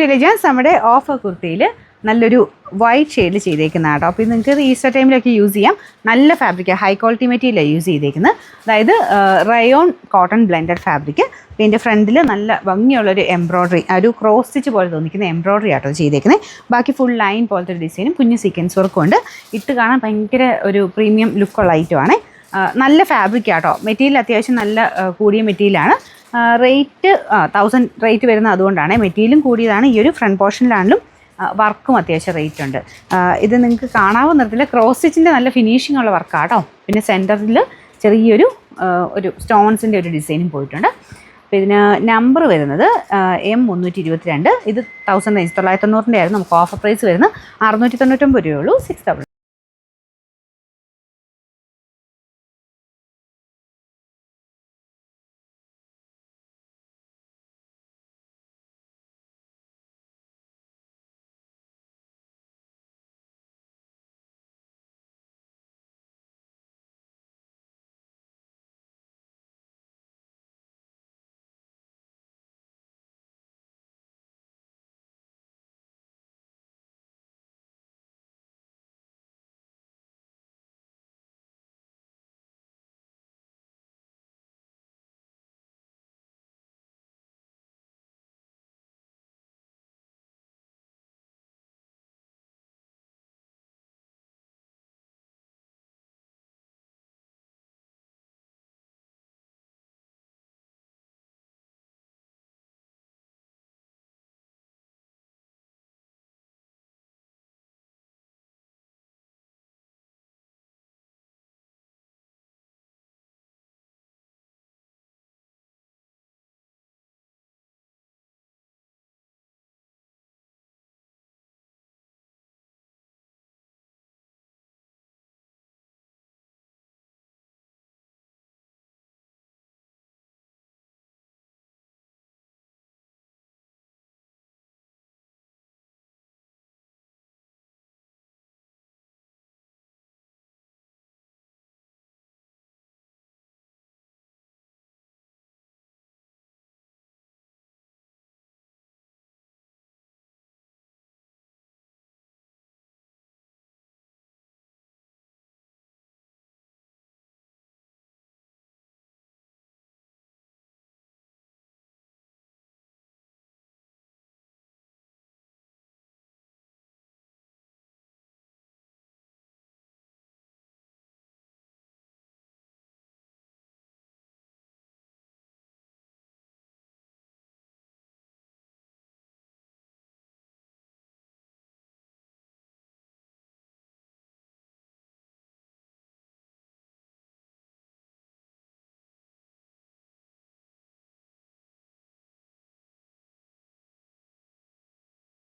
ടെലിജൻസ് നമ്മുടെ ഓഫർ കുർത്തിയിൽ നല്ലൊരു വൈറ്റ് ഷെയ്ഡിൽ ചെയ്തേക്കുന്ന കേട്ടോ. അപ്പോൾ ഇത് നിങ്ങൾക്ക് ഈസ്റ്റർ ടൈമിലൊക്കെ യൂസ് ചെയ്യാം. നല്ല ഫാബ്രിക്, ഹൈ ക്വാളിറ്റി മെറ്റീരിയലാണ് യൂസ് ചെയ്തേക്കുന്നത്. അതായത് റയോൺ കോട്ടൺ ബ്ലെൻഡഡ് ഫാബ്രിക്. ഇതിൻ്റെ ഫ്രണ്ടിൽ നല്ല ഭംഗിയുള്ളൊരു എംബ്രോയ്ഡറി, ഒരു ക്രോസ് സ്റ്റിച്ച് പോലെ തോന്നിക്കുന്ന എംബ്രോയ്ഡറി ആട്ടോ ചെയ്തേക്കുന്നത്. ബാക്കി ഫുൾ ലൈൻ പോലത്തെ ഒരു ഡിസൈനും കുഞ്ഞ് സീക്വൻസ് വർക്കും ഉണ്ട്. ഇട്ട് കാണാൻ ഭയങ്കര ഒരു പ്രീമിയം ലുക്കുള്ള ഐറ്റമാണ്. നല്ല ഫാബ്രിക് ആട്ടോ. മെറ്റീരിയൽ അത്യാവശ്യം നല്ല കൂടിയ മെറ്റീരിയലാണ്. റേറ്റ് 1000 റേറ്റ് വരുന്നത് അതുകൊണ്ടാണ്. മെറ്റീരിയലും കൂടിയതാണ്. ഈ ഒരു ഫ്രണ്ട് പോർഷനിലാണെങ്കിലും വർക്കും അത്യാവശ്യം റേറ്റ് ഉണ്ട്. ഇത് നിങ്ങൾക്ക് കാണാവുന്ന തരത്തിൽ ക്രോസ് സ്റ്റിച്ചിൻ്റെ നല്ല ഫിനിഷിംഗ് ഉള്ള വർക്കാട്ടോ. പിന്നെ സെൻറ്ററിൽ ചെറിയൊരു സ്റ്റോൺസിൻ്റെ ഒരു ഡിസൈനും പോയിട്ടുണ്ട്. അപ്പോൾ ഇതിന് നമ്പർ വരുന്നത് M322. ഇത് 1990 ആയിരുന്നു. നമുക്ക് ഓഫർ പ്രൈസ് വരുന്നത് 699 രൂപയുള്ളൂ. 6,000.